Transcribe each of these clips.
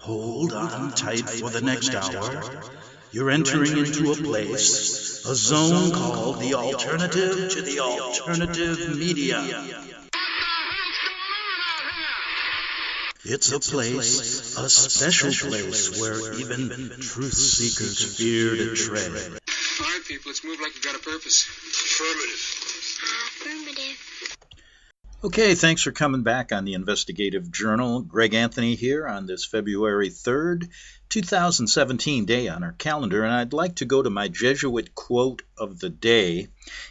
Hold on tight for the next hour. You're entering into a place, a zone called the alternative to the alternative media. It's a place, a special place where even truth seekers fear to tread. All right, people, let's move like we've got a purpose. Affirmative. Okay, thanks for coming back on the Investigative Journal. Greg Anthony here on this February 3rd, 2017 day on our calendar, and I'd like to go to my Jesuit quote of the day.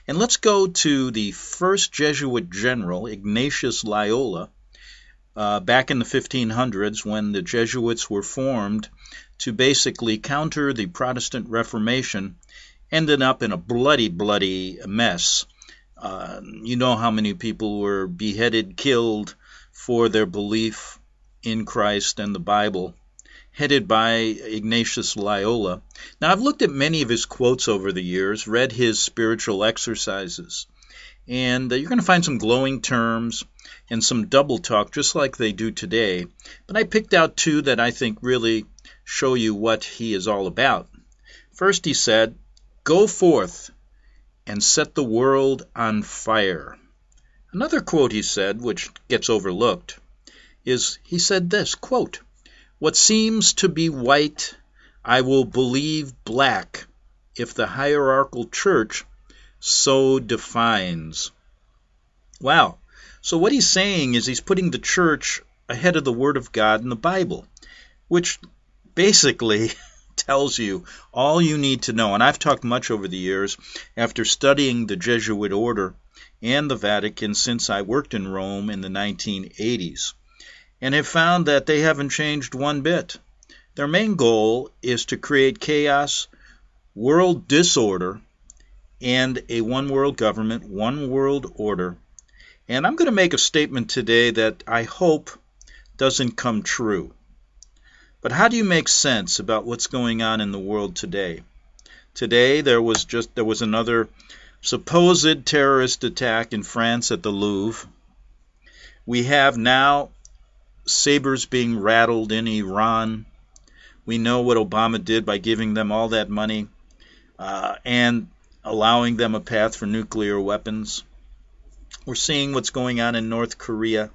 And let's go to the first Jesuit general, Ignatius Loyola, back in the 1500s when the Jesuits were formed to basically counter the Protestant Reformation, ended up in a bloody mess. You know how many people were beheaded, killed for their belief in Christ and the Bible, headed by Ignatius Loyola. Now, I've looked at many of his quotes over the years, read his spiritual exercises, and you're going to find some glowing terms and some double talk, just like they do today. But I picked out two that I think really show you what he is all about. First, he said, "Go forth and set the world on fire." Another quote he said, which gets overlooked, is he said this, quote, "What seems to be white, I will believe black, if the hierarchical church so defines." Wow. So what he's saying is he's putting the church ahead of the Word of God in the Bible, which basically tells you all you need to know. And I've talked much over the years after studying the Jesuit order and the Vatican since I worked in Rome in the 1980s, and have found that they haven't changed one bit. Their main goal is to create chaos, world disorder, and a one world government, one world order. And I'm going to make a statement today that I hope doesn't come true. But how do you make sense about what's going on in the world today? Today there was another supposed terrorist attack in France at the Louvre. We have now sabers being rattled in Iran. We know what Obama did by giving them all that money and allowing them a path for nuclear weapons. We're seeing what's going on in North Korea.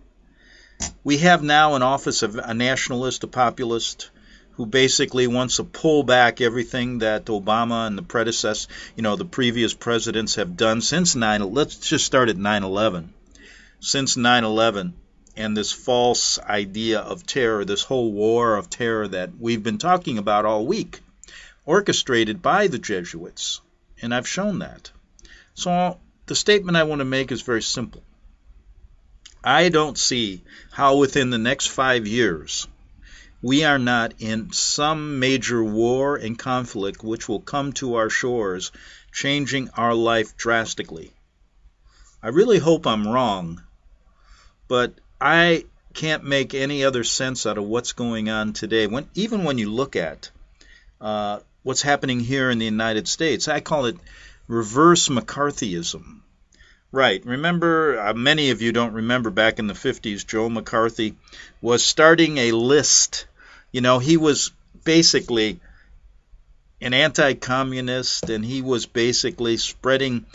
We have now an office of a nationalist, a populist, who basically wants to pull back everything that Obama and the previous presidents have done since 9/11. Let's just start at 9/11. Since 9/11 and this false idea of terror, this whole war of terror that we've been talking about all week, orchestrated by the Jesuits, and I've shown that. So the statement I want to make is very simple. I don't see how within the next 5 years we are not in some major war and conflict which will come to our shores, changing our life drastically. I really hope I'm wrong, but I can't make any other sense out of what's going on today. Even when you look at what's happening here in the United States, I call it reverse McCarthyism. Right. Remember, many of you don't remember back in the 50s, Joe McCarthy was starting a list. You know, he was basically an anti-communist, and he was basically spreading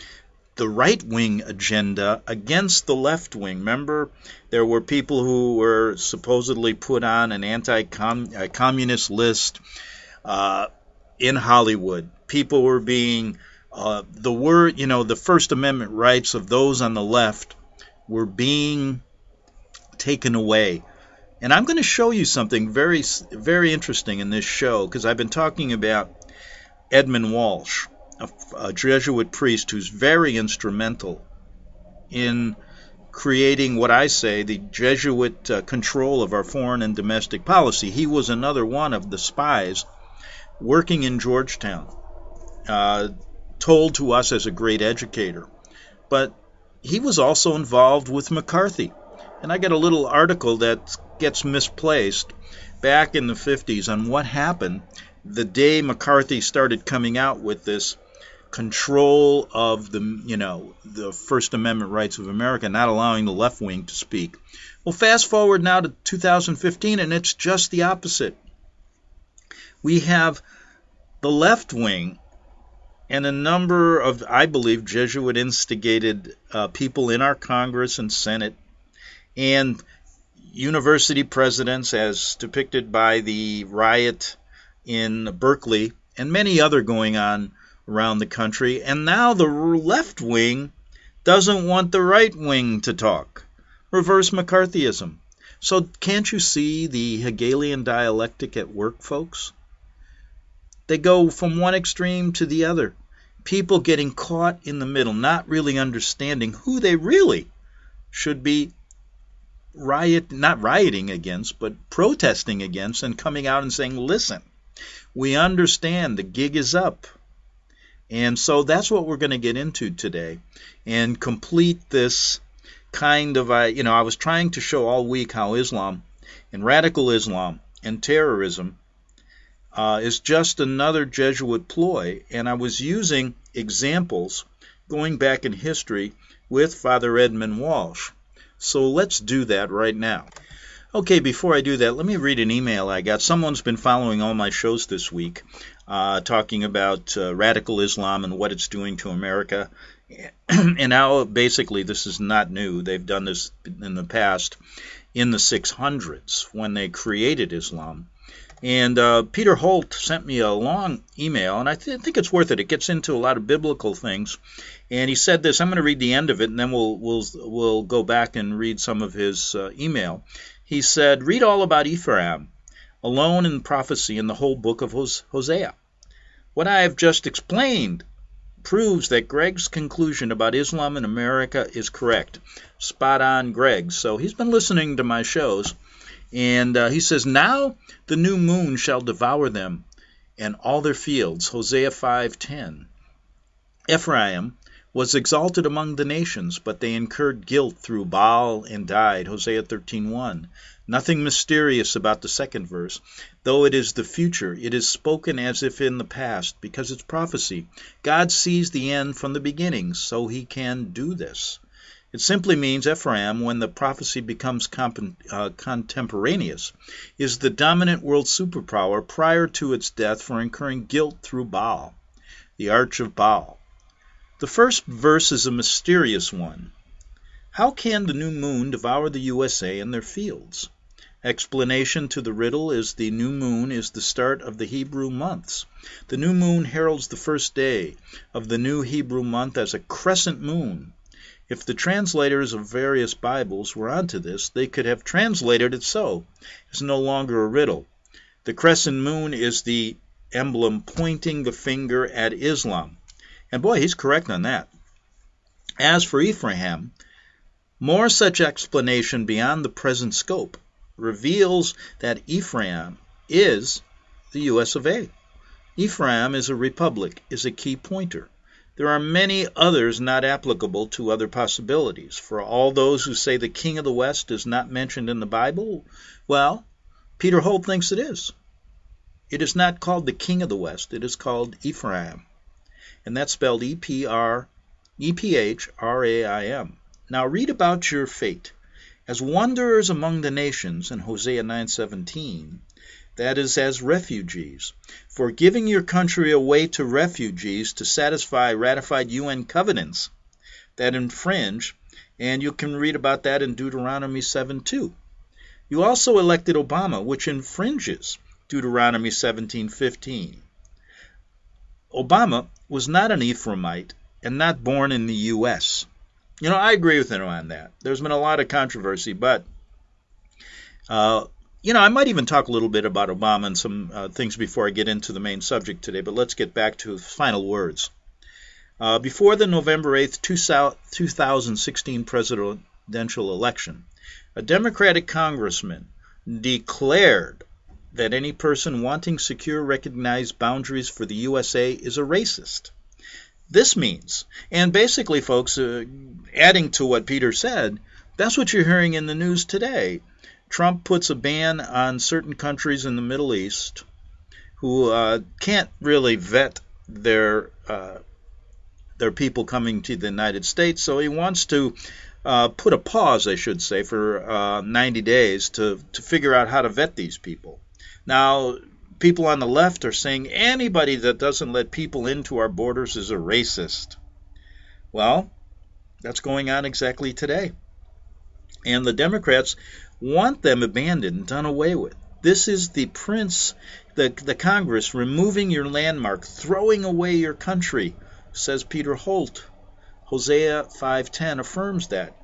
the right-wing agenda against the left-wing. Remember, there were people who were supposedly put on an anti-communist list in Hollywood. People were being the First Amendment rights of those on the left were being taken away. And I'm going to show you something very, very interesting in this show, because I've been talking about Edmund Walsh, a Jesuit priest who's very instrumental in creating what I say the Jesuit control of our foreign and domestic policy. He was another one of the spies working in Georgetown, told to us as a great educator. But he was also involved with McCarthy. And I got a little article that gets misplaced back in the 50s on what happened the day McCarthy started coming out with this control of the First Amendment rights of America, not allowing the left wing to speak. Well, fast forward now to 2015, and it's just the opposite. We have the left wing and a number of, I believe, Jesuit-instigated people in our Congress and Senate, and university presidents, as depicted by the riot in Berkeley, and many other going on around the country. And now the left wing doesn't want the right wing to talk. Reverse McCarthyism. So can't you see the Hegelian dialectic at work, folks? They go from one extreme to the other. People getting caught in the middle, not really understanding who they really should be not rioting against, but protesting against, and coming out and saying, listen, we understand the gig is up. And so that's what we're going to get into today and complete this kind of, I was trying to show all week how Islam and radical Islam and terrorism is just another Jesuit ploy. And I was using examples going back in history with Father Edmund Walsh. So let's do that right now. Okay, before I do that, let me read an email I got. Someone's been following all my shows this week, talking about radical Islam and what it's doing to America. And now, basically, this is not new. They've done this in the past, in the 600s, when they created Islam. And Peter Holt sent me a long email, and I think it's worth it. It gets into a lot of biblical things. And he said this. I'm going to read the end of it, and then we'll go back and read some of his email. He said, read all about Ephraim, alone in prophecy in the whole book of Hosea. What I have just explained proves that Greg's conclusion about Islam in America is correct. Spot on, Greg. So he's been listening to my shows. And he says, now the new moon shall devour them and all their fields. Hosea 5:10. Ephraim was exalted among the nations, but they incurred guilt through Baal and died. Hosea 13:1. Nothing mysterious about the second verse. Though it is the future, it is spoken as if in the past, because it's prophecy. God sees the end from the beginning, so he can do this. It simply means Ephraim, when the prophecy becomes contemporaneous, is the dominant world superpower prior to its death for incurring guilt through Baal, the Arch of Baal. The first verse is a mysterious one. How can the new moon devour the USA and their fields? Explanation to the riddle is the new moon is the start of the Hebrew months. The new moon heralds the first day of the new Hebrew month as a crescent moon. If the translators of various Bibles were onto this, they could have translated it so. It's no longer a riddle. The crescent moon is the emblem pointing the finger at Islam. And boy, he's correct on that. As for Ephraim, more such explanation beyond the present scope reveals that Ephraim is the US of A. Ephraim is a republic, is a key pointer. There are many others not applicable to other possibilities. For all those who say the king of the West is not mentioned in the Bible, well, Peter Holt thinks it is. It is not called the king of the West. It is called Ephraim. And that's spelled E-P-H-R-A-I-M. Now read about your fate. As wanderers among the nations in Hosea 9:17, that is, as refugees, for giving your country away to refugees to satisfy ratified UN covenants that infringe, and you can read about that in Deuteronomy 7:2. You also elected Obama, which infringes Deuteronomy 17:15. Obama was not an Ephraimite and not born in the U.S. I agree with him on that. There's been a lot of controversy, but I might even talk a little bit about Obama and some things before I get into the main subject today, but let's get back to his final words. Before the November 8th, 2016 presidential election, a Democratic congressman declared that any person wanting secure, recognized boundaries for the USA is a racist. This means, and basically, folks, adding to what Peter said, that's what you're hearing in the news today. Trump puts a ban on certain countries in the Middle East who can't really vet their people coming to the United States, so he wants to put a pause, I should say, for 90 days to figure out how to vet these people. Now, people on the left are saying anybody that doesn't let people into our borders is a racist. Well, that's going on exactly today. And the Democrats want them abandoned and done away with. This is the the Congress removing your landmark, throwing away your country, says Peter Holt. Hosea 5:10 affirms that.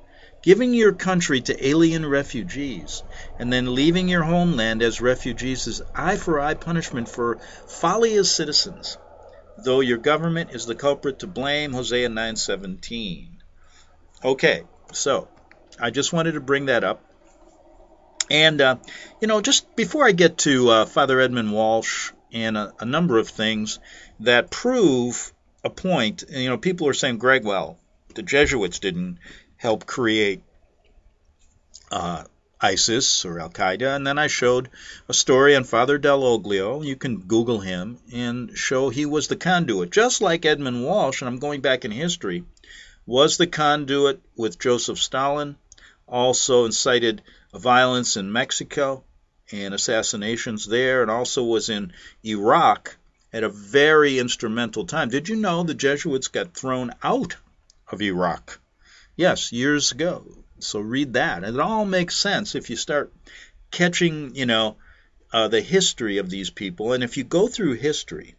Giving your country to alien refugees and then leaving your homeland as refugees is eye for eye punishment for folly as citizens, though your government is the culprit to blame, Hosea 9:17. Okay, so I just wanted to bring that up. And, just before I get to Father Edmund Walsh and a number of things that prove a point, people are saying, Greg, well, the Jesuits didn't help create ISIS or Al-Qaeda. And then I showed a story on Father Del Oglio. You can Google him and show he was the conduit, just like Edmund Walsh, and I'm going back in history, was the conduit with Joseph Stalin, also incited violence in Mexico and assassinations there, and also was in Iraq at a very instrumental time. Did you know the Jesuits got thrown out of Iraq? Yes, years ago. So read that. And it all makes sense if you start catching, the history of these people. And if you go through history,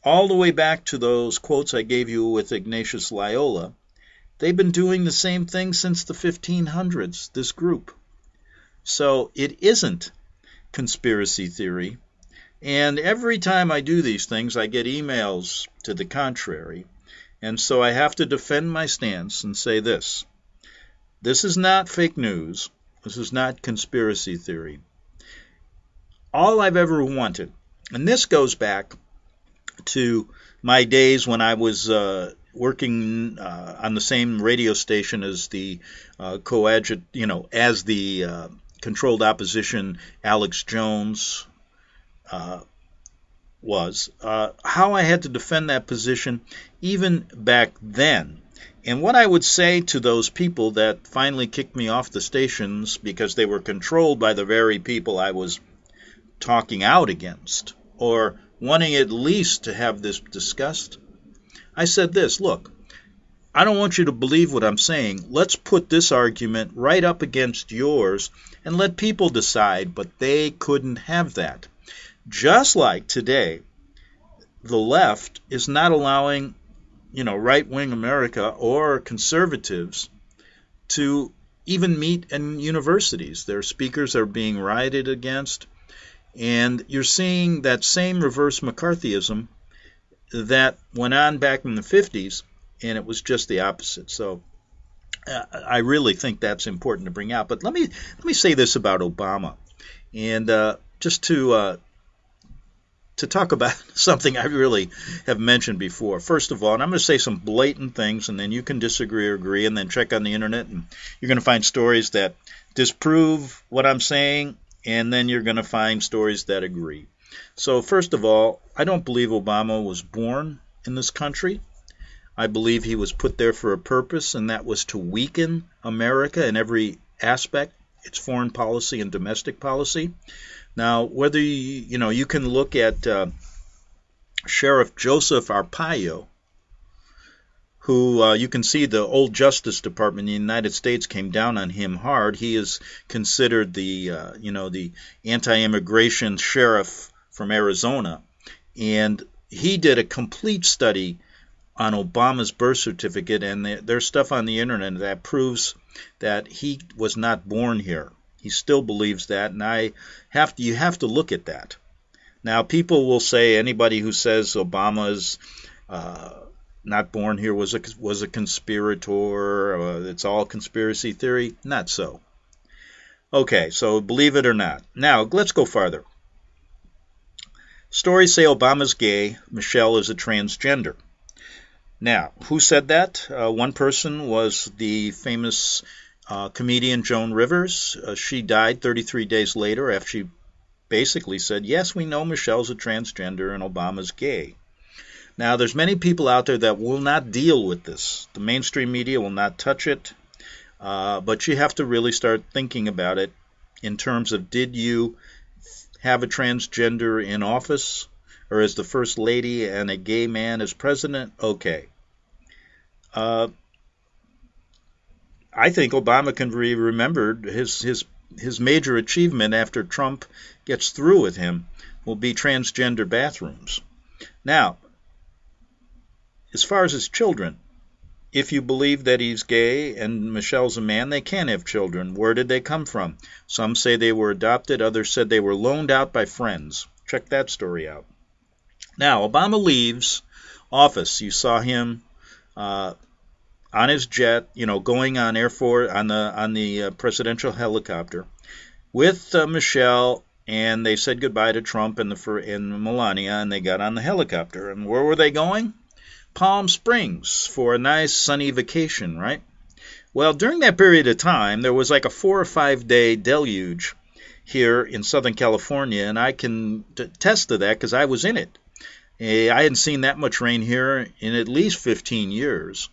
all the way back to those quotes I gave you with Ignatius Loyola, they've been doing the same thing since the 1500s, this group. So it isn't conspiracy theory. And every time I do these things, I get emails to the contrary. And so I have to defend my stance and say this. This is not fake news. This is not conspiracy theory. All I've ever wanted, and this goes back to my days when I was working on the same radio station as the controlled opposition Alex Jones was, how I had to defend that position even back then. And what I would say to those people that finally kicked me off the stations because they were controlled by the very people I was talking out against, or wanting at least to have this discussed, I said this, look, I don't want you to believe what I'm saying. Let's put this argument right up against yours and let people decide, but they couldn't have that. Just like today, the left is not allowing, right-wing America or conservatives to even meet in universities. Their speakers are being rioted against, and you're seeing that same reverse McCarthyism that went on back in the 50s, and it was just the opposite. So I really think that's important to bring out. But let me say this about Obama, and just to talk about something I really have mentioned before. First of all, and I'm going to say some blatant things, and then you can disagree or agree, and then check on the internet, and you're going to find stories that disprove what I'm saying, and then you're going to find stories that agree. So first of all, I don't believe Obama was born in this country. I believe he was put there for a purpose, and that was to weaken America in every aspect, its foreign policy and domestic policy. Now, whether you can look at Sheriff Joseph Arpaio, who you can see the old Justice Department in the United States came down on him hard. He is considered the anti-immigration sheriff from Arizona, and he did a complete study on Obama's birth certificate, and there's stuff on the internet that proves that he was not born here. He still believes that, and you have to look at that. Now, people will say anybody who says Obama's not born here was a conspirator, it's all conspiracy theory. Not so. Okay, so believe it or not. Now, let's go farther. Stories say Obama's gay, Michelle is a transgender. Now, who said that? One person was the famous comedian Joan Rivers. She died 33 days later after she basically said, yes, we know Michelle's a transgender and Obama's gay. Now, there's many people out there that will not deal with this. The mainstream media will not touch it, but you have to really start thinking about it in terms of, did you have a transgender in office or as the first lady and a gay man as president? Okay. I think Obama can be remembered. His major achievement after Trump gets through with him will be transgender bathrooms. Now, as far as his children, if you believe that he's gay and Michelle's a man, they can't have children. Where did they come from? Some say they were adopted. Others said they were loaned out by friends. Check that story out. Now, Obama leaves office. You saw him on his jet, going on Air Force on the presidential helicopter with Michelle, and they said goodbye to Trump and Melania, and they got on the helicopter. And where were they going? Palm Springs for a nice sunny vacation, right? Well, during that period of time, there was like a 4 or 5 day deluge here in Southern California, and I can attest to that because I was in it. I hadn't seen that much rain here in at least 15 years.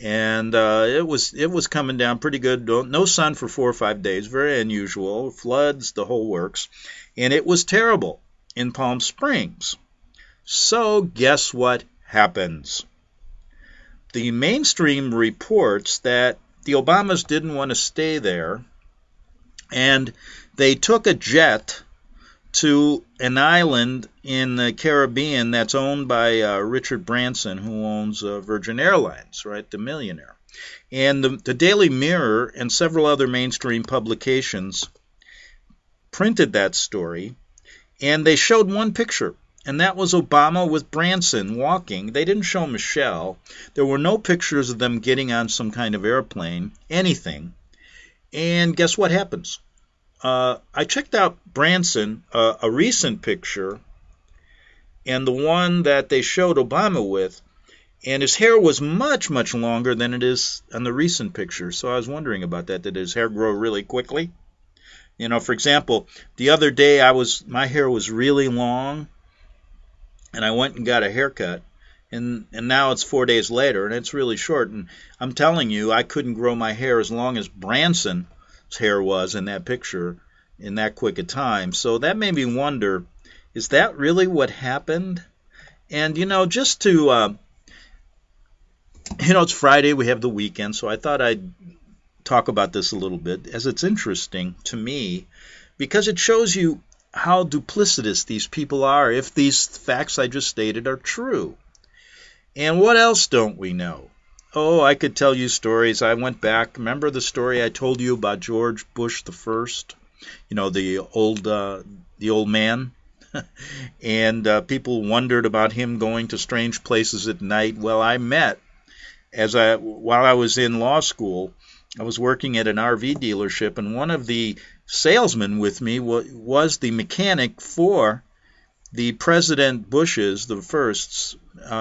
And it was coming down pretty good. No sun for 4 or 5 days, very unusual. Floods, the whole works. And it was terrible in Palm Springs. So guess what happens? The mainstream reports that the Obamas didn't want to stay there, and they took a jet to an island in the Caribbean that's owned by Richard Branson, who owns Virgin Airlines, right, the millionaire. And the Daily Mirror and several other mainstream publications printed that story, and they showed one picture, and that was Obama with Branson walking. They didn't show Michelle. There were no pictures of them getting on some kind of airplane, anything. And guess what happens? I checked out Branson, a recent picture, and the one that they showed Obama with, and his hair was much, much longer than it is on the recent picture. So I was wondering about that. Did his hair grow really quickly? For example, the other day my hair was really long, and I went and got a haircut, and now it's 4 days later, and it's really short. And I'm telling you, I couldn't grow my hair as long as Branson's hair was in that picture in that quick a time. So that made me wonder, is that really what happened? And, just to, it's Friday, we have the weekend, so I thought I'd talk about this a little bit, as it's interesting to me, because it shows you how duplicitous these people are if these facts I just stated are true. And what else don't we know? Oh, I could tell you stories. I went back. Remember the story I told you about George Bush the First? The old man? And people wondered about him going to strange places at night. Well, I met, while I was in law school, I was working at an RV dealership, and one of the salesmen with me was the mechanic for the President Bush's, the first's,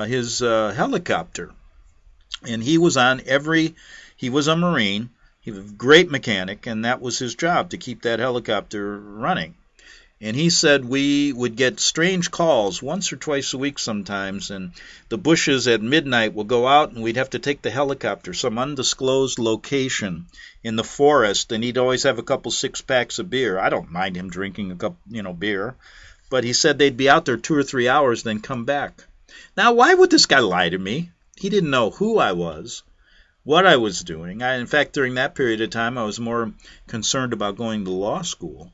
his helicopter. And he was he was a Marine, he was a great mechanic, and that was his job, to keep that helicopter running. And he said we would get strange calls once or twice a week sometimes, and the Bushes at midnight will go out, and we'd have to take the helicopter, some undisclosed location in the forest, and he'd always have a couple 6-packs of beer. I don't mind him drinking a cup, beer, but he said they'd be out there 2 or 3 hours, then come back. Now, why would this guy lie to me? He didn't know who I was, what I was doing. In fact, during that period of time, I was more concerned about going to law school.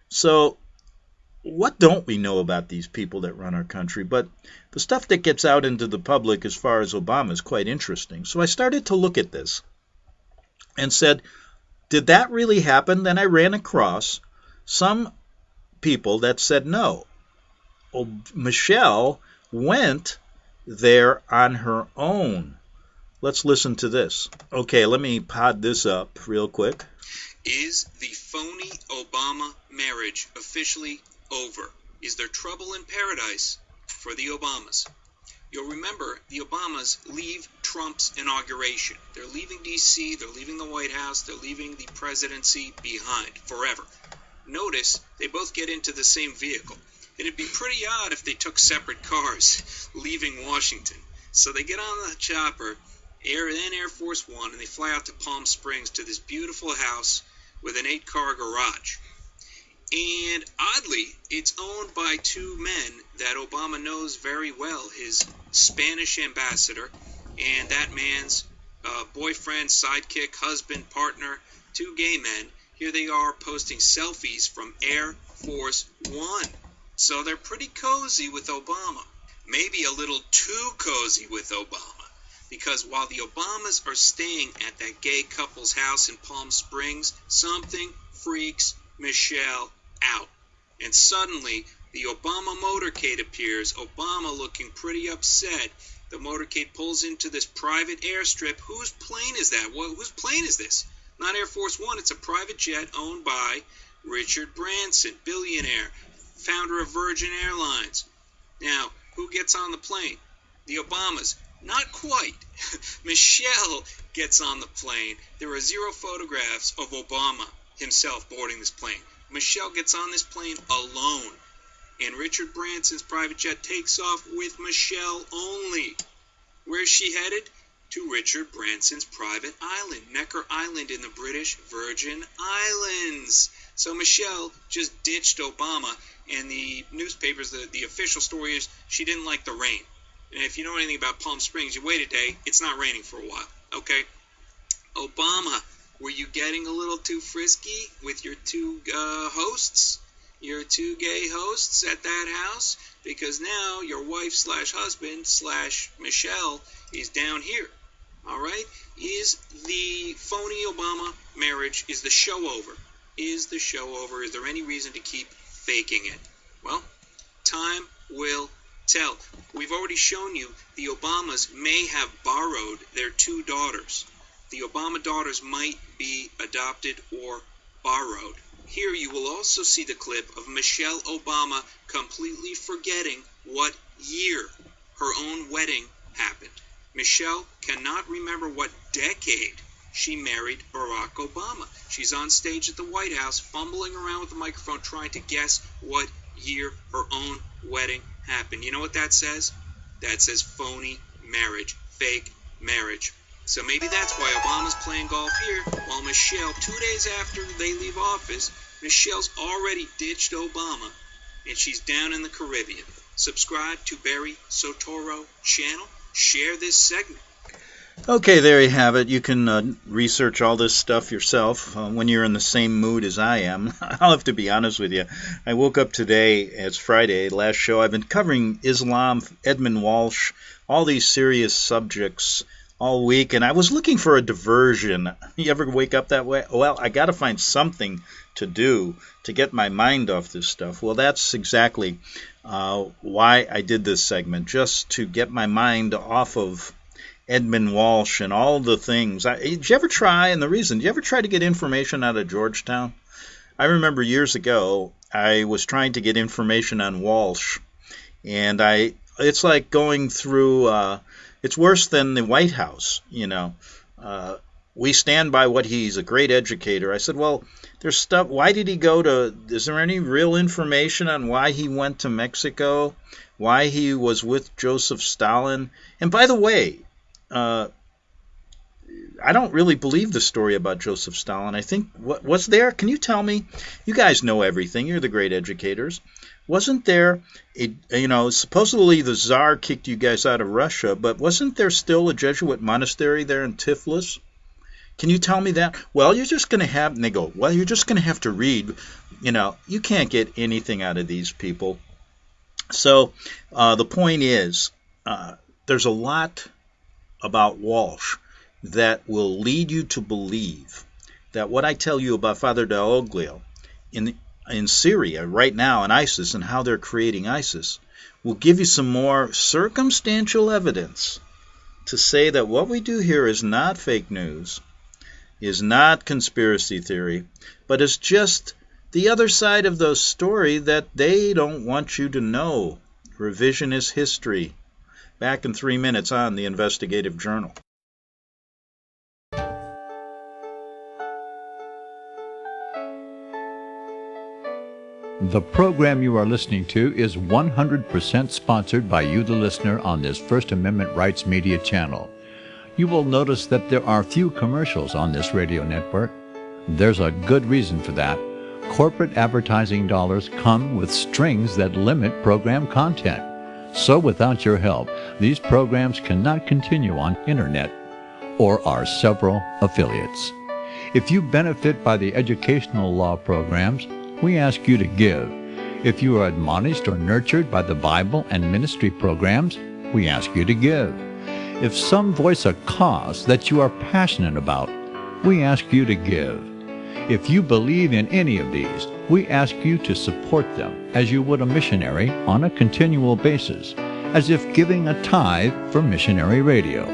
So, what don't we know about these people that run our country? But the stuff that gets out into the public as far as Obama is quite interesting. So I started to look at this and said, did that really happen? Then I ran across some people that said no. Michelle went there on her own. Let's listen to this. Okay, let me pod this up real quick. Is the phony Obama marriage officially over? Is there trouble in paradise for the Obamas? You'll remember the Obamas leave Trump's inauguration. They're leaving D.C., they're leaving the White House, they're leaving the presidency behind forever. Notice they both get into the same vehicle. It'd be pretty odd if they took separate cars leaving Washington. So they get on the chopper, Air Force One, and they fly out to Palm Springs to this beautiful house with an 8-car garage. And oddly, it's owned by two men that Obama knows very well, his Spanish ambassador and that man's boyfriend, sidekick, husband, partner, two gay men. Here they are posting selfies from Air Force One. So they're pretty cozy with Obama. Maybe a little too cozy with Obama. Because while the Obamas are staying at that gay couple's house in Palm Springs, something freaks Michelle out. And suddenly, the Obama motorcade appears, Obama looking pretty upset. The motorcade pulls into this private airstrip. Whose plane is that? Whose plane is this? Not Air Force One. It's a private jet owned by Richard Branson, billionaire, founder of Virgin Airlines. Now, who gets on the plane? The Obamas. Not quite. Michelle gets on the plane. There are 0 photographs of Obama himself boarding this plane. Michelle gets on this plane alone. And Richard Branson's private jet takes off with Michelle only. Where's she headed? To Richard Branson's private island, Necker Island in the British Virgin Islands. So Michelle just ditched Obama, and the newspapers, the official story is she didn't like the rain. And if you know anything about Palm Springs, you wait a day, it's not raining for a while, okay? Obama, were you getting a little too frisky with your two hosts? Your two gay hosts at that house? Because now your wife slash husband slash Michelle is down here. All right? Is the phony Obama marriage, is the show over? Is the show over? Is there any reason to keep faking it? Well, time will tell. We've already shown you the Obamas may have borrowed their two daughters. The Obama daughters might be adopted or borrowed. Here you will also see the clip of Michelle Obama completely forgetting what year her own wedding happened. Michelle cannot remember what decade she married Barack Obama. She's on stage at the White House fumbling around with the microphone trying to guess what year her own wedding happened. You know what that says? That says phony marriage, fake marriage. So maybe that's why Obama's playing golf here, while Michelle, 2 days after they leave office, Michelle's already ditched Obama, and she's down in the Caribbean. Subscribe to Barry Soetoro channel. Share this segment. Okay, there you have it. You can research all this stuff yourself when you're in the same mood as I am. I'll have to be honest with you. I woke up today, it's Friday, last show. I've been covering Islam, Edmund Walsh, all these serious subjects all week, and I was looking for a diversion. You ever wake up that way? Well, I got to find something to do to get my mind off this stuff. Well, that's exactly why I did this segment, just to get my mind off of Edmund Walsh and all the things. Did you ever try, and the reason, did you ever try to get information out of Georgetown? I remember years ago, I was trying to get information on Walsh, and it's like going through, it's worse than the White House, you know. We stand by what he's a great educator. I said, well, there's stuff, why did he go to, is there any real information on why he went to Mexico, why he was with Joseph Stalin? And by the way, I don't really believe the story about Joseph Stalin. I think, was there, can you tell me, you guys know everything, you're the great educators, wasn't there, supposedly the Tsar kicked you guys out of Russia, but wasn't there still a Jesuit monastery there in Tiflis? Can you tell me that? Well, you're just going to have, and they go, well, you're just going to have to read, you can't get anything out of these people. So the point is, there's a lot about Walsh that will lead you to believe that what I tell you about Father Dioglio in Syria right now, and ISIS, and how they're creating ISIS, will give you some more circumstantial evidence to say that what we do here is not fake news, is not conspiracy theory, but is just the other side of the story that they don't want you to know. Revisionist history. Back in 3 minutes on the Investigative Journal. The program you are listening to is 100% sponsored by you, the listener, on this First Amendment Rights Media channel. You will notice that there are few commercials on this radio network. There's a good reason for that. corporate advertising dollars come with strings that limit program content. So without your help, these programs cannot continue on internet or our several affiliates. If you benefit by the educational law programs, we ask you to give. If you are admonished or nurtured by the Bible and ministry programs, we ask you to give. If some voice a cause that you are passionate about, we ask you to give. If you believe in any of these, we ask you to support them as you would a missionary on a continual basis, as if giving a tithe for missionary radio.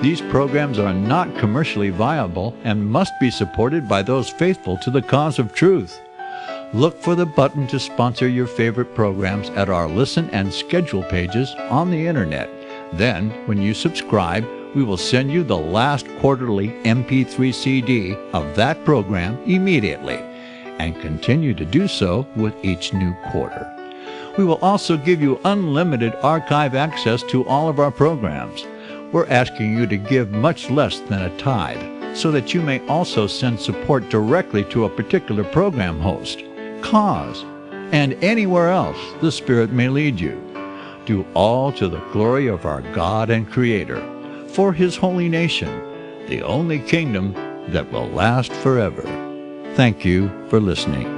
These programs are not commercially viable and must be supported by those faithful to the cause of truth. Look for the button to sponsor your favorite programs at our listen and schedule pages on the internet. Then, when you subscribe, we will send you the last quarterly MP3 CD of that program immediately, and continue to do so with each new quarter. We will also give you unlimited archive access to all of our programs. We're asking you to give much less than a tithe, so that you may also send support directly to a particular program host, cause, and anywhere else the Spirit may lead you. Do all to the glory of our God and Creator, for His holy nation, the only kingdom that will last forever. Thank you for listening.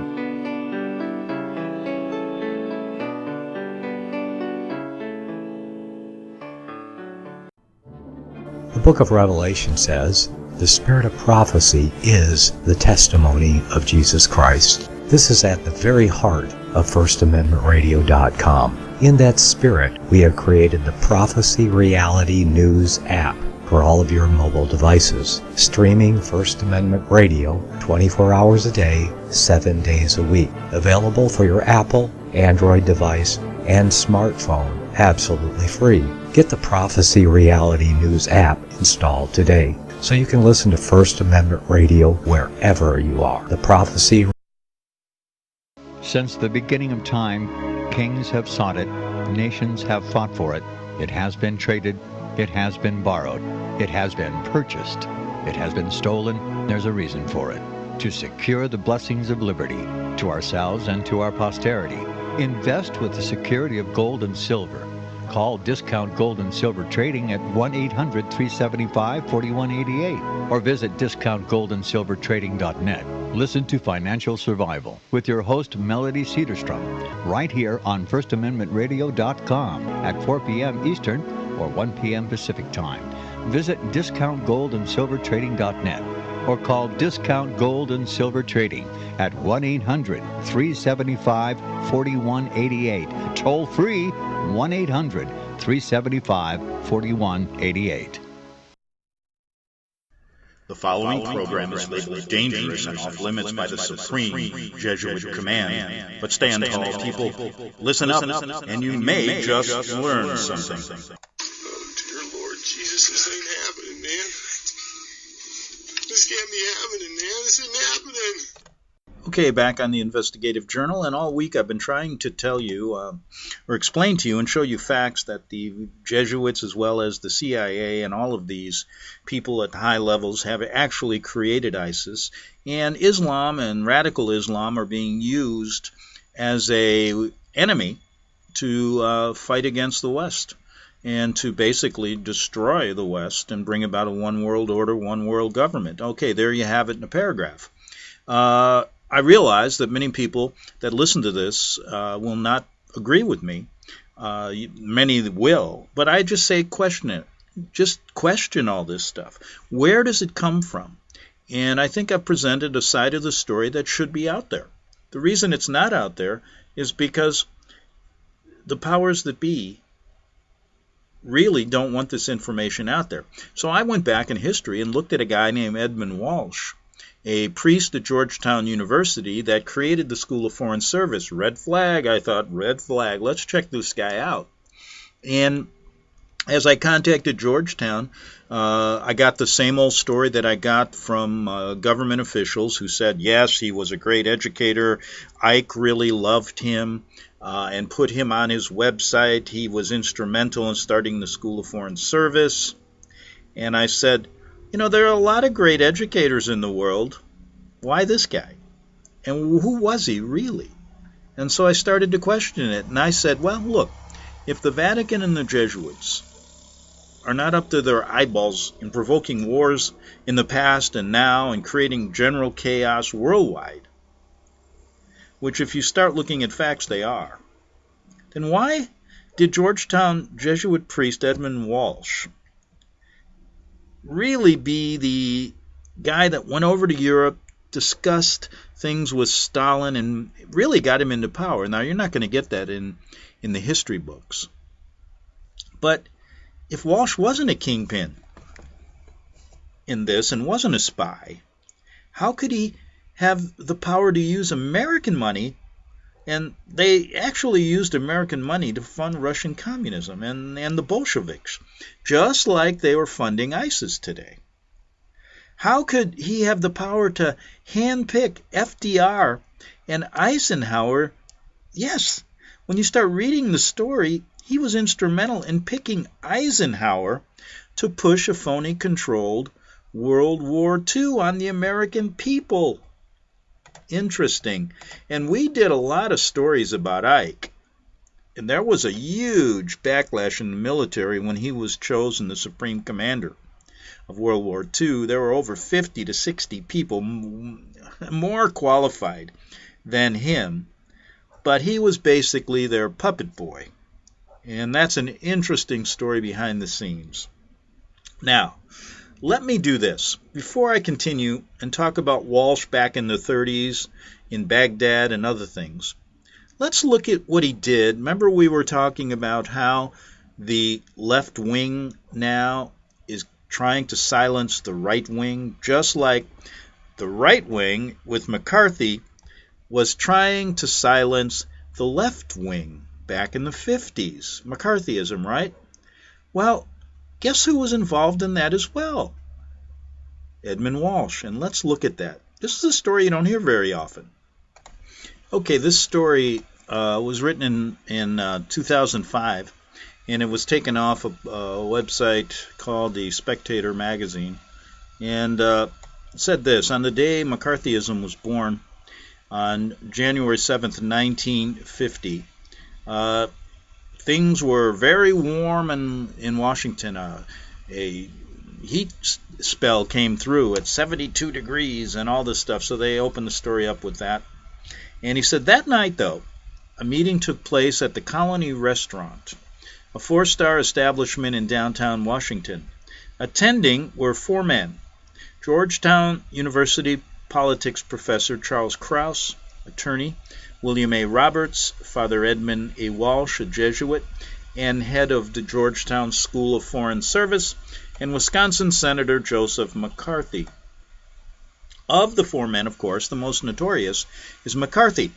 The book of Revelation says, "The spirit of prophecy is the testimony of Jesus Christ." This is at the very heart of FirstAmendmentRadio.com. In that spirit, we have created the Prophecy Reality News app for all of your mobile devices, streaming First Amendment Radio 24 hours a day, 7 days a week. Available for your Apple, Android device, and smartphone, absolutely free. Get the Prophecy Reality News app installed today, so you can listen to First Amendment Radio wherever you are. The Prophecy. Since the beginning of time, kings have sought it, nations have fought for it. It has been traded, it has been borrowed, it has been purchased, it has been stolen. There's a reason for it. To secure the blessings of liberty to ourselves and to our posterity, invest with the security of gold and silver. Call Discount Gold and Silver Trading at 1-800-375-4188 or visit discountgoldandsilvertrading.net. Listen to Financial Survival with your host Melody Cedarstrom right here on FirstAmendmentRadio.com at 4 p.m. Eastern or 1 p.m. Pacific Time. Visit discountgoldandsilvertrading.net or call Discount Gold and Silver Trading at 1-800-375-4188. Toll free 1-800-375-4188. The following program is labeled dangerous and off limits by the Supreme Jesuit command. But stand tall, people. Listen up, and you may just learn something. Oh, dear Lord Jesus, this ain't happening, man. This can't be happening, man. This isn't happening. Okay, back on the Investigative Journal, and all week I've been trying to tell you, or explain to you and show you facts that the Jesuits as well as the CIA and all of these people at high levels have actually created ISIS, and Islam and radical Islam are being used as an enemy to fight against the West and to basically destroy the West and bring about a one world order, one world government. Okay, there you have it in a paragraph. I realize that many people that listen to this will not agree with me. Many will. But I just say question it. Just question all this stuff. Where does it come from? And I think I've presented a side of the story that should be out there. The reason it's not out there is because the powers that be really don't want this information out there. So I went back in history and looked at a guy named Edmund Walsh, a priest at Georgetown University that created the School of Foreign Service. Red flag, I thought, red flag. Let's check this guy out. And as I contacted Georgetown, I got the same old story that I got from government officials who said, yes, he was a great educator. Ike really loved him and put him on his website. He was instrumental in starting the School of Foreign Service. And I said, you know, there are a lot of great educators in the world. Why this guy? And who was he really? And so I started to question it, and I said, well, look, if the Vatican and the Jesuits are not up to their eyeballs in provoking wars in the past and now and creating general chaos worldwide, which if you start looking at facts they are, then why did Georgetown Jesuit priest Edmund Walsh really be the guy that went over to Europe, discussed things with Stalin, and really got him into power? Now, you're not going to get that in the history books. But if Walsh wasn't a kingpin in this and wasn't a spy, how could he have the power to use American money? And they actually used American money to fund Russian communism and the Bolsheviks, just like they were funding ISIS today. How could he have the power to handpick FDR and Eisenhower? Yes, when you start reading the story, he was instrumental in picking Eisenhower to push a phony-controlled World War II on the American people. Interesting. And we did a lot of stories about Ike. And there was a huge backlash in the military when he was chosen the supreme commander of World War II. There were over 50 to 60 people more qualified than him. But he was basically their puppet boy. And that's an interesting story behind the scenes. Now, let me do this. Before I continue and talk about Walsh back in the 30s in Baghdad and other things, let's look at what he did. Remember, we were talking about how the left wing now is trying to silence the right wing, just like the right wing with McCarthy was trying to silence the left wing back in the 50s. McCarthyism, right? Well, guess who was involved in that as well? Edmund Walsh. And let's look at that. This is a story you don't hear very often. Okay, this story was written in 2005, and it was taken off a website called the Spectator magazine. And it said this: on the day McCarthyism was born, on January 7th, 1950, things were very warm in Washington. A heat spell came through at 72 degrees and all this stuff, so they opened the story up with that. And he said that night, though, a meeting took place at the Colony Restaurant, a 4-star establishment in downtown Washington. Attending were 4 men: Georgetown University politics professor Charles Krause, attorney; William A. Roberts; Father Edmund A. Walsh, a Jesuit and head of the Georgetown School of Foreign Service; and Wisconsin Senator Joseph McCarthy. Of the 4 men, of course, the most notorious is McCarthy.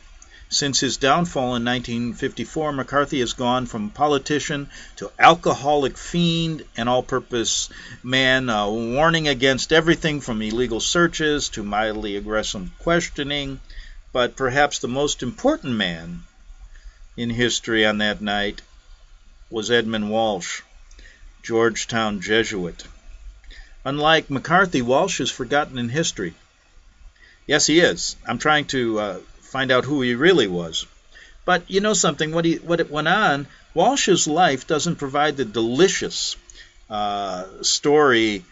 Since his downfall in 1954, McCarthy has gone from politician to alcoholic fiend and all-purpose man, warning against everything from illegal searches to mildly aggressive questioning. But perhaps the most important man in history on that night was Edmund Walsh, Georgetown Jesuit. Unlike McCarthy, Walsh is forgotten in history. Yes, he is. I'm trying to find out who he really was. But you know something, what it went on, Walsh's life doesn't provide the delicious story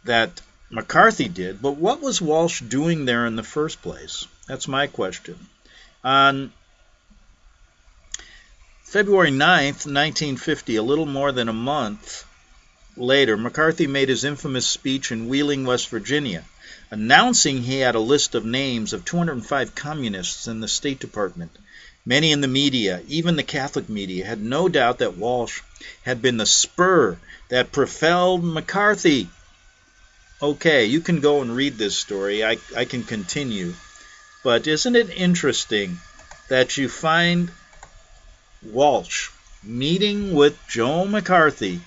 that McCarthy did. But what was Walsh doing there in the first place? That's my question. On February 9th, 1950, a little more than a month later, McCarthy made his infamous speech in Wheeling, West Virginia, announcing he had a list of names of 205 communists in the State Department. Many in the media, even the Catholic media, had no doubt that Walsh had been the spur that propelled McCarthy. Okay, you can go and read this story. I can continue. But isn't it interesting that you find Walsh meeting with Joe McCarthy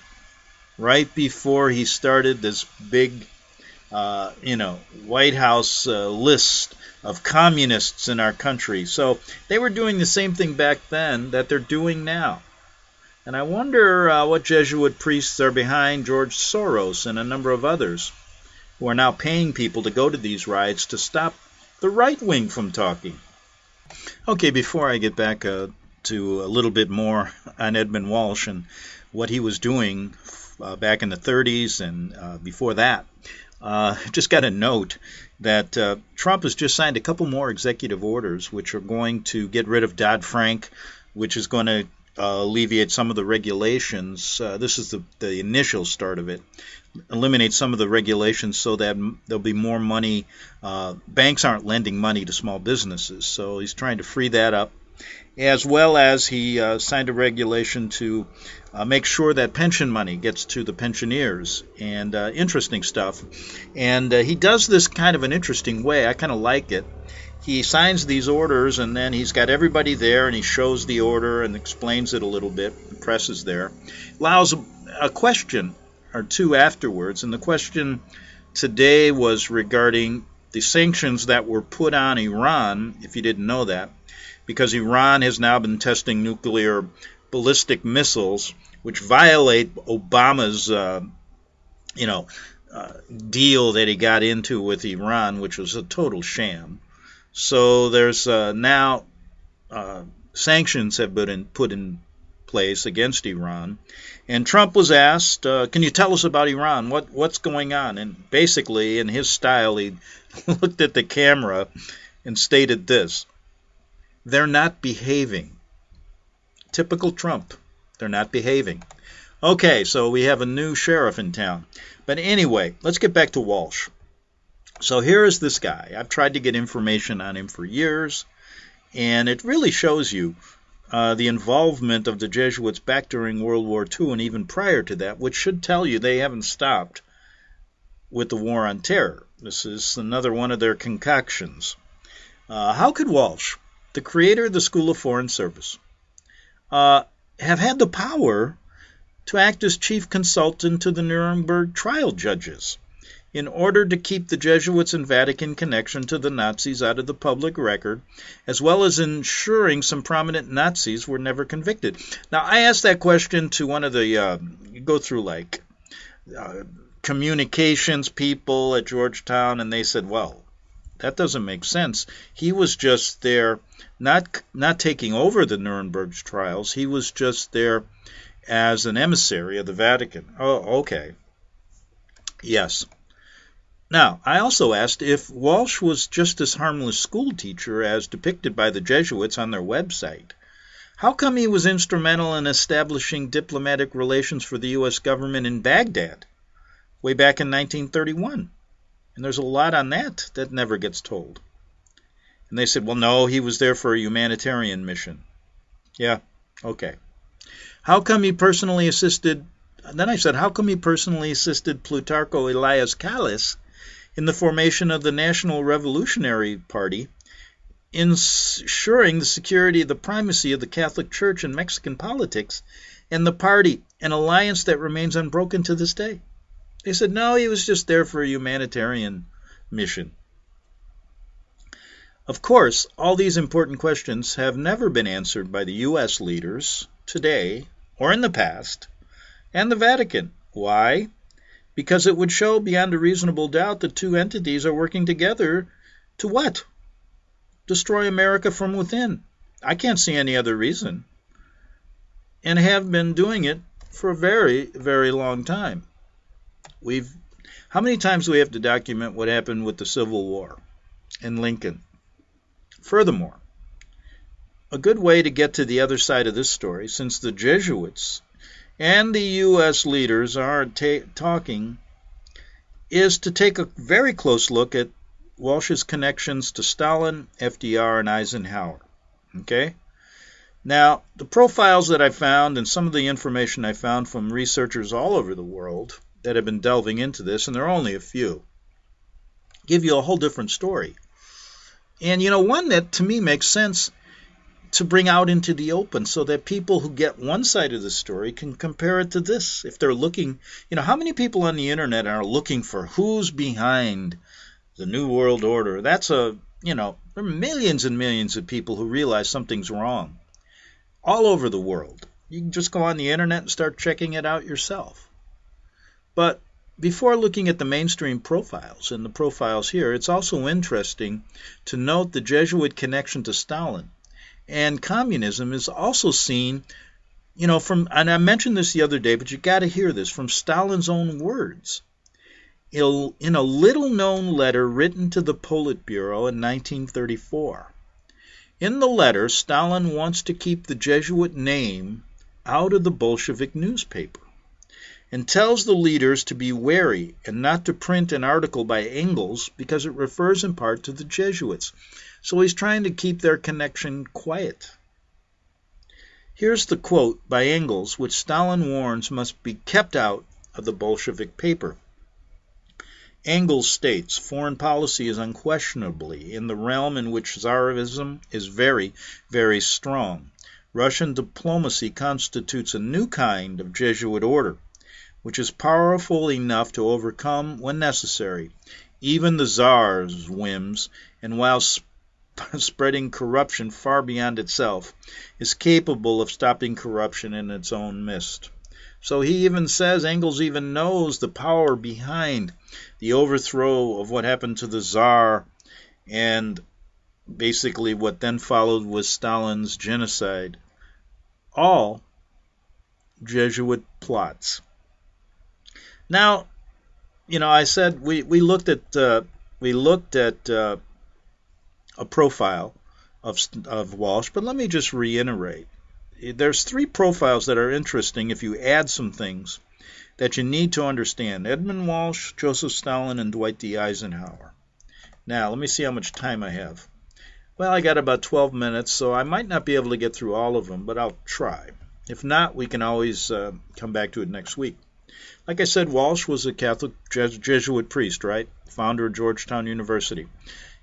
right before he started this big White House list of communists in our country. So they were doing the same thing back then that they're doing now. And I wonder what Jesuit priests are behind George Soros and a number of others who are now paying people to go to these riots to stop the right wing from talking. Okay, before I get back to a little bit more on Edmund Walsh and what he was doing back in the 30s and before that, just got a note that Trump has just signed a couple more executive orders which are going to get rid of Dodd-Frank, which is going to alleviate some of the regulations. This is the initial start of it. Eliminate some of the regulations so that there'll be more money. Banks aren't lending money to small businesses, so he's trying to free that up. As well as he signed a regulation to make sure that pension money gets to the pensioners, and interesting stuff. And he does this kind of an interesting way. I kind of like it. He signs these orders, and then he's got everybody there, and he shows the order and explains it a little bit. The press is there. Allows a question or two afterwards, and the question today was regarding the sanctions that were put on Iran, if you didn't know that, because Iran has now been testing nuclear ballistic missiles, which violate Obama's, deal that he got into with Iran, which was a total sham. So there's now sanctions have been put in place against Iran. And Trump was asked, can you tell us about Iran? What's going on? And basically, in his style, he looked at the camera and stated this: they're not behaving. Typical Trump. They're not behaving. Okay, so we have a new sheriff in town. But anyway, let's get back to Walsh. So here is this guy. I've tried to get information on him for years, and it really shows you the involvement of the Jesuits back during World War II and even prior to that, which should tell you they haven't stopped with the war on terror. This is another one of their concoctions. How could Walsh, the creator of the School of Foreign Service, have had the power to act as chief consultant to the Nuremberg trial judges in order to keep the Jesuits and Vatican connection to the Nazis out of the public record, as well as ensuring some prominent Nazis were never convicted? Now, I asked that question to one of the, you go through like communications people at Georgetown, and they said, well, that doesn't make sense. He was just there, not taking over the Nuremberg trials. He was just there as an emissary of the Vatican. Oh, okay. Yes. Now, I also asked if Walsh was just this harmless school teacher as depicted by the Jesuits on their website. How come he was instrumental in establishing diplomatic relations for the U.S. government in Baghdad way back in 1931? And there's a lot on that never gets told. And they said, well, no, he was there for a humanitarian mission. Yeah, okay. How come he personally assisted, then I said, how come he personally assisted Plutarco Elias Calles in the formation of the National Revolutionary Party, ensuring the security of the primacy of the Catholic Church in Mexican politics, and the party, an alliance that remains unbroken to this day? They said, no, he was just there for a humanitarian mission. Of course, all these important questions have never been answered by the U.S. leaders today or in the past, and the Vatican. Why? Because it would show beyond a reasonable doubt that two entities are working together to what? Destroy America from within. I can't see any other reason, and have been doing it for a very, very long time. How many times do we have to document what happened with the Civil War and Lincoln? Furthermore, a good way to get to the other side of this story, since the Jesuits and the U.S. leaders aren't talking, is to take a very close look at Walsh's connections to Stalin, FDR, and Eisenhower. Okay? Now, the profiles that I found and some of the information I found from researchers all over the world that have been delving into this, and there are only a few, give you a whole different story. And, one that to me makes sense to bring out into the open so that people who get one side of the story can compare it to this. If they're looking, how many people on the internet are looking for who's behind the New World Order? That's there are millions and millions of people who realize something's wrong all over the world. You can just go on the internet and start checking it out yourself. But before looking at the mainstream profiles and the profiles here, it's also interesting to note the Jesuit connection to Stalin. And communism is also seen, from, and I mentioned this the other day, but you got to hear this, from Stalin's own words. In a little-known letter written to the Politburo in 1934. In the letter, Stalin wants to keep the Jesuit name out of the Bolshevik newspaper and tells the leaders to be wary and not to print an article by Engels because it refers in part to the Jesuits. So he's trying to keep their connection quiet. Here's the quote by Engels, which Stalin warns must be kept out of the Bolshevik paper. Engels states, foreign policy is unquestionably in the realm in which Tsarism is very, very strong. Russian diplomacy constitutes a new kind of Jesuit order, which is powerful enough to overcome, when necessary, even the Tsar's whims, and while spreading corruption far beyond itself, is capable of stopping corruption in its own midst. So he even says, Engels even knows the power behind the overthrow of what happened to the Tsar and basically what then followed was Stalin's genocide. All Jesuit plots. Now, I said we looked at a profile of Walsh, but let me just reiterate. There's three profiles that are interesting if you add some things that you need to understand. Edmund Walsh, Joseph Stalin, and Dwight D. Eisenhower. Now, let me see how much time I have. Well, I got about 12 minutes, so I might not be able to get through all of them, but I'll try. If not, we can always come back to it next week. Like I said, Walsh was a Catholic Jesuit priest, right? Founder of Georgetown University.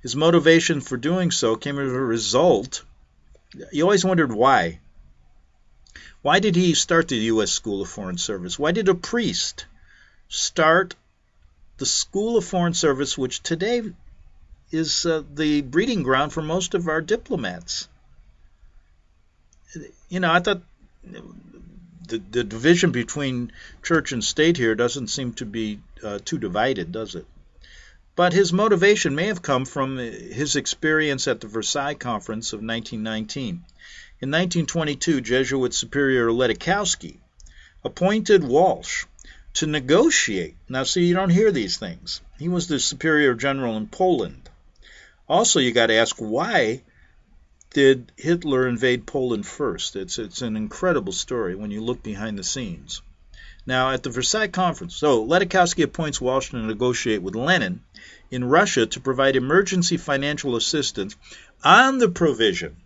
His motivation for doing so came as a result. You always wondered why. Why did he start the U.S. School of Foreign Service? Why did a priest start the School of Foreign Service, which today is the breeding ground for most of our diplomats? I thought the division between church and state here doesn't seem to be too divided, does it? But his motivation may have come from his experience at the Versailles Conference of 1919. In 1922, Jesuit Superior Ledikowski appointed Walsh to negotiate. Now, see, you don't hear these things. He was the Superior General in Poland. Also, you got to ask, why did Hitler invade Poland first? It's an incredible story when you look behind the scenes. Now, at the Versailles Conference, Ledikowski appoints Walsh to negotiate with Lenin in Russia to provide emergency financial assistance on the provision.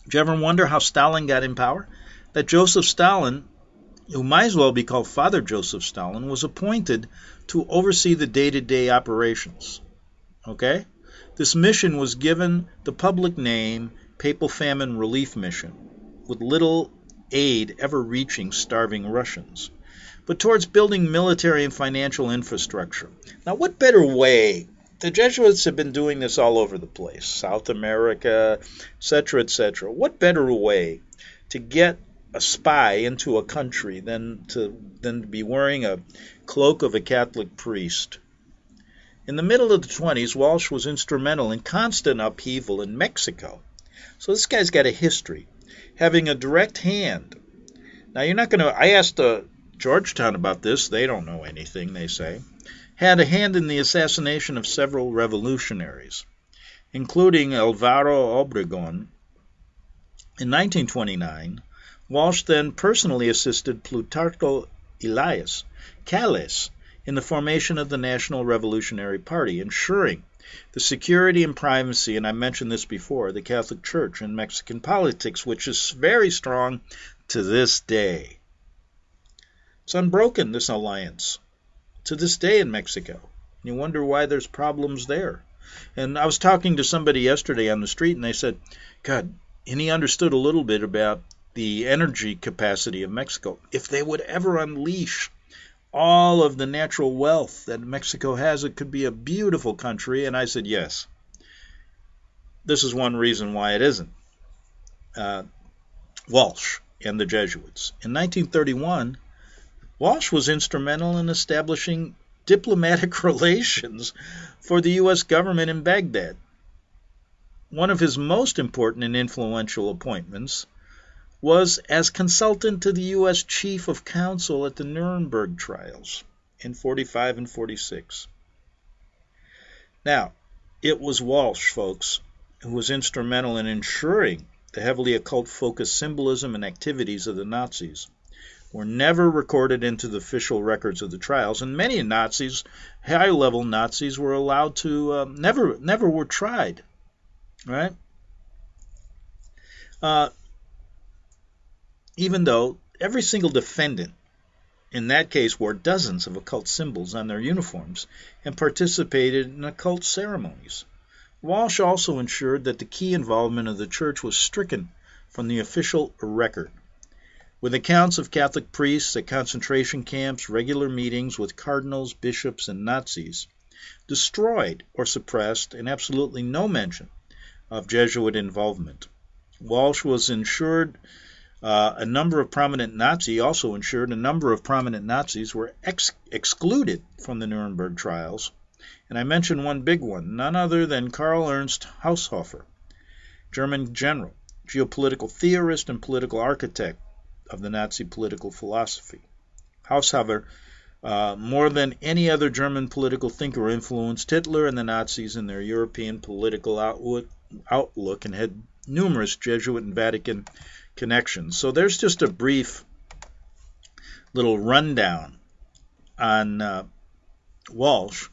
Did you ever wonder how Stalin got in power? That Joseph Stalin, who might as well be called Father Joseph Stalin, was appointed to oversee the day-to-day operations. Okay? This mission was given the public name Papal Famine Relief Mission, with little aid ever reaching starving Russians, but towards building military and financial infrastructure. Now, what better way? The Jesuits have been doing this all over the place, South America, etc., etc. What better way to get a spy into a country than to be wearing a cloak of a Catholic priest? In the middle of the 20s, Walsh was instrumental in constant upheaval in Mexico. So this guy's got a history, having a direct hand. Now, you're not going to... I asked Georgetown about this. They don't know anything, they say. Had a hand in the assassination of several revolutionaries, including Alvaro Obregón. In 1929, Walsh then personally assisted Plutarco Elias Calles in the formation of the National Revolutionary Party, ensuring the security and primacy, and I mentioned this before, the Catholic Church in Mexican politics, which is very strong to this day. It's unbroken, this alliance, to this day in Mexico. You wonder why there's problems there. And I was talking to somebody yesterday on the street, and they said, God, and he understood a little bit about the energy capacity of Mexico. If they would ever unleash all of the natural wealth that Mexico has, it could be a beautiful country. And I said, yes. This is one reason why it isn't. Walsh and the Jesuits. In 1931, Walsh was instrumental in establishing diplomatic relations for the U.S. government in Baghdad. One of his most important and influential appointments was as consultant to the U.S. Chief of Counsel at the Nuremberg trials in 45 and 46. Now, it was Walsh, folks, who was instrumental in ensuring the heavily occult-focused symbolism and activities of the Nazis were never recorded into the official records of the trials, and many Nazis, high-level Nazis, were allowed to never were tried, right? Even though every single defendant in that case wore dozens of occult symbols on their uniforms and participated in occult ceremonies. Walsh also ensured that the key involvement of the church was stricken from the official record, with accounts of Catholic priests at concentration camps, regular meetings with cardinals, bishops, and Nazis, destroyed or suppressed, and absolutely no mention of Jesuit involvement. Walsh was ensured a number of prominent Nazis were excluded from the Nuremberg trials, and I mentioned one big one, none other than Karl Ernst Haushofer, German general, geopolitical theorist, and political architect of the Nazi political philosophy. Haushofer, more than any other German political thinker, influenced Hitler and the Nazis in their European political outlook and had numerous Jesuit and Vatican connections. So there's just a brief little rundown on Walsh.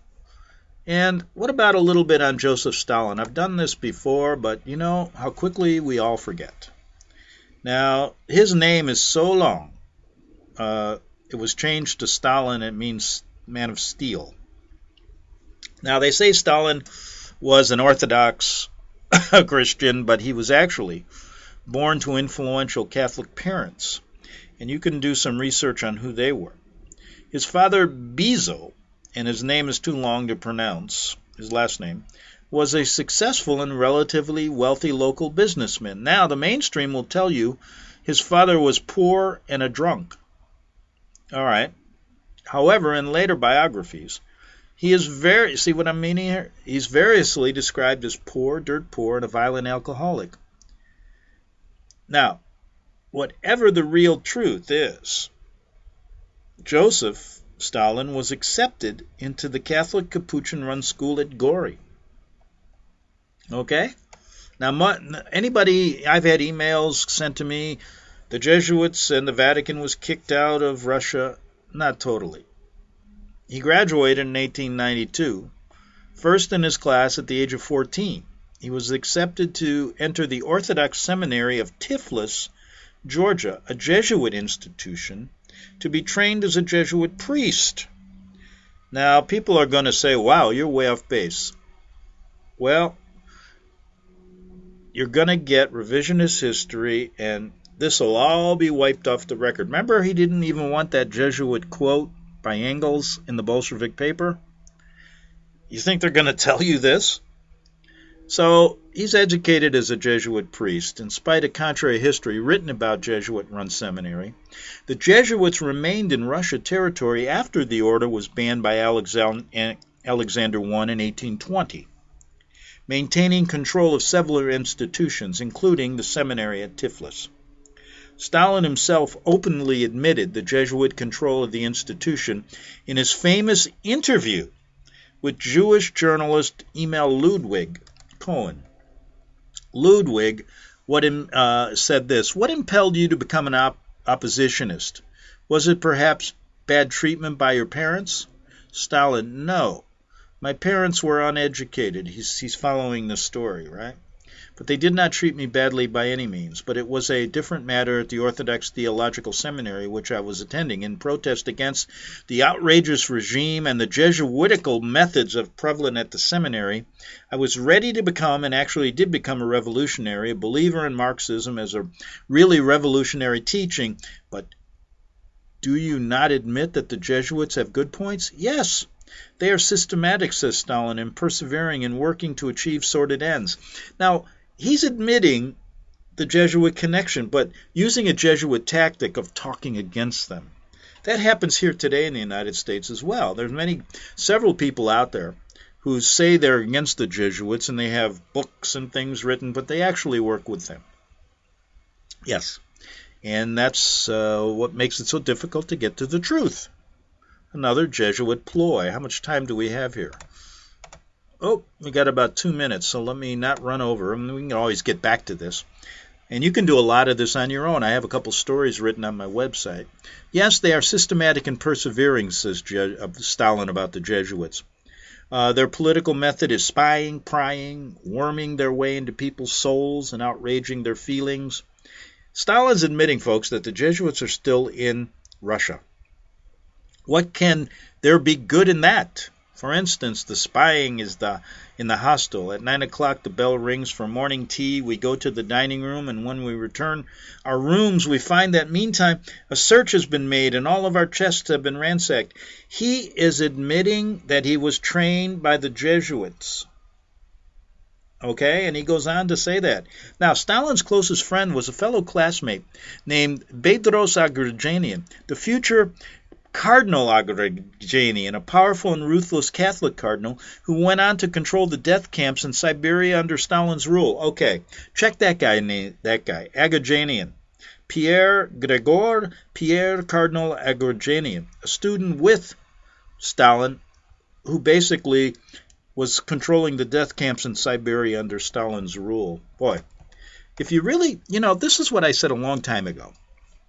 And what about a little bit on Joseph Stalin? I've done this before, but you know how quickly we all forget. Now, his name is so long, it was changed to Stalin. It means man of steel. Now, they say Stalin was an Orthodox Christian, but he was actually born to influential Catholic parents, and you can do some research on who they were. His father, Bizo, and his name is too long to pronounce, his last name, was a successful and relatively wealthy local businessman. Now, the mainstream will tell you his father was poor and a drunk. All right. However, in later biographies, he is see what I'm meaning here? He's variously described as poor, dirt poor, and a violent alcoholic. Now, whatever the real truth is, Joseph Stalin was accepted into the Catholic Capuchin-run school at Gori. Okay? Now, anybody, I've had emails sent to me, the Jesuits and the Vatican was kicked out of Russia. Not totally. He graduated in 1892, first in his class at the age of 14. He was accepted to enter the Orthodox Seminary of Tiflis, Georgia, a Jesuit institution, to be trained as a Jesuit priest. Now, people are going to say, wow, you're way off base. Well, you're going to get revisionist history, and this will all be wiped off the record. Remember, he didn't even want that Jesuit quote by Engels in the Bolshevik paper? You think they're going to tell you this? So, he's educated as a Jesuit priest. In spite of contrary history written about Jesuit-run seminary, the Jesuits remained in Russia territory after the order was banned by Alexander I in 1820, maintaining control of several institutions, including the seminary at Tiflis. Stalin himself openly admitted the Jesuit control of the institution in his famous interview with Jewish journalist Emil Ludwig Cohen. Ludwig said this: "What impelled you to become an oppositionist? Was it perhaps bad treatment by your parents?" Stalin: "No. My parents were uneducated." He's following the story, right? "But they did not treat me badly by any means. But it was a different matter at the Orthodox Theological Seminary, which I was attending, in protest against the outrageous regime and the Jesuitical methods prevalent at the seminary. I was ready to become, and actually did become, a revolutionary, a believer in Marxism as a really revolutionary teaching. But do you not admit that the Jesuits have good points?" "Yes. They are systematic," says Stalin, "and persevering in working to achieve sordid ends." Now, he's admitting the Jesuit connection, but using a Jesuit tactic of talking against them. That happens here today in the United States as well. There's several people out there who say they're against the Jesuits and they have books and things written, but they actually work with them. Yes, and that's what makes it so difficult to get to the truth. Another Jesuit ploy. How much time do we have here? Oh, we got about 2 minutes, so let me not run over. We can always get back to this. And you can do a lot of this on your own. I have a couple stories written on my website. Yes, they are systematic and persevering, says Stalin about the Jesuits. Their political method is spying, prying, worming their way into people's souls and outraging their feelings. Stalin's admitting, folks, that the Jesuits are still in Russia. What can there be good in that? For instance, the spying is in the hostel. At 9 o'clock, the bell rings for morning tea. We go to the dining room, and when we return our rooms, we find that meantime a search has been made and all of our chests have been ransacked. He is admitting that he was trained by the Jesuits. Okay, and he goes on to say that. Now, Stalin's closest friend was a fellow classmate named Bedros Agrigenian, the future Cardinal Agrigenian, a powerful and ruthless Catholic cardinal who went on to control the death camps in Siberia under Stalin's rule. Okay, check that guy, Agrigenian. Pierre Cardinal Agrigenian, a student with Stalin who basically was controlling the death camps in Siberia under Stalin's rule. Boy, if you really, this is what I said a long time ago.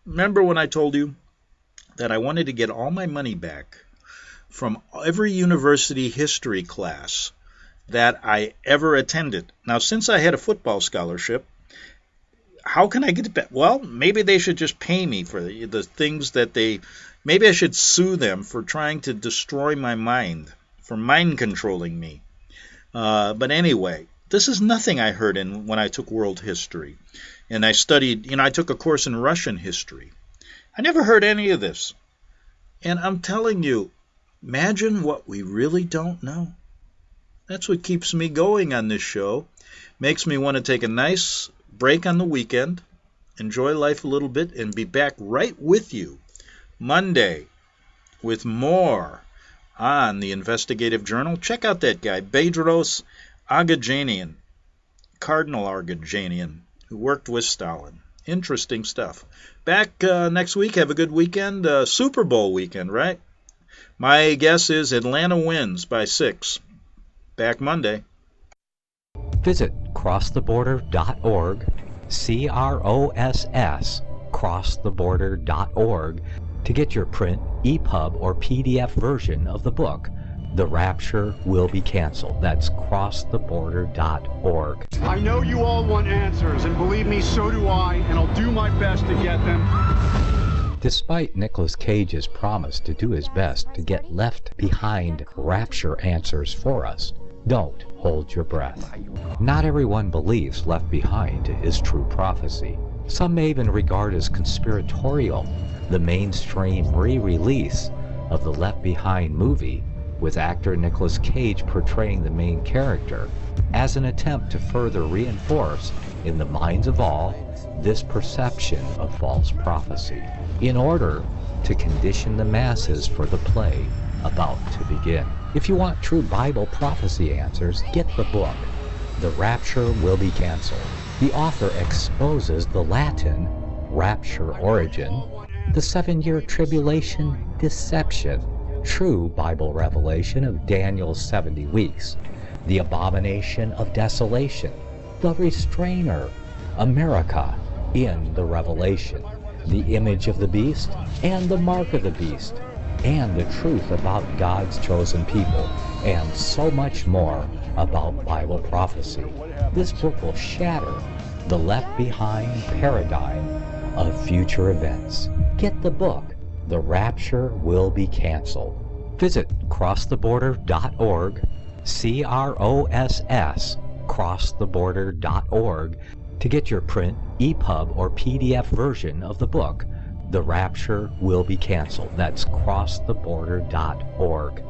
Remember when I told you that I wanted to get all my money back from every university history class that I ever attended? Now, since I had a football scholarship, how can I get it back? Well, maybe they should just pay me for the things that maybe I should sue them for trying to destroy my mind, for mind controlling me. But anyway, this is nothing I heard when I took world history. And I studied, I took a course in Russian history. I never heard any of this. And I'm telling you, imagine what we really don't know. That's what keeps me going on this show. Makes me want to take a nice break on the weekend, enjoy life a little bit, and be back right with you Monday with more on the Investigative Journal. Check out that guy, Bedros Agrigenian, Cardinal Agrigenian, who worked with Stalin. Interesting stuff. Back next week. Have a good weekend. Super Bowl weekend, right? My guess is Atlanta wins by 6. Back Monday. Visit crosstheborder.org, CROSS, crosstheborder.org, to get your print, EPUB, or PDF version of the book, The Rapture Will Be Canceled. That's crosstheborder.org. I know you all want answers, and believe me, so do I, and I'll do my best to get them. Despite Nicolas Cage's promise to do his best to get left behind rapture answers for us, don't hold your breath. Not everyone believes Left Behind is true prophecy. Some may even regard as conspiratorial the mainstream re-release of the Left Behind movie with actor Nicolas Cage portraying the main character as an attempt to further reinforce in the minds of all this perception of false prophecy in order to condition the masses for the play about to begin. If you want true Bible prophecy answers, get the book, The Rapture Will Be Canceled. The author exposes the Latin rapture origin, the 7-year tribulation deception, true Bible revelation of Daniel's 70 weeks, the abomination of desolation, the restrainer, America in the Revelation, the image of the beast and the mark of the beast, and the truth about God's chosen people, and so much more about Bible prophecy. This book will shatter the Left Behind paradigm of future events. Get the book, The Rapture Will Be Canceled. Visit crosstheborder.org, CROSS, crosstheborder.org, to get your print, EPUB, or PDF version of the book, The Rapture Will Be Canceled. That's crosstheborder.org.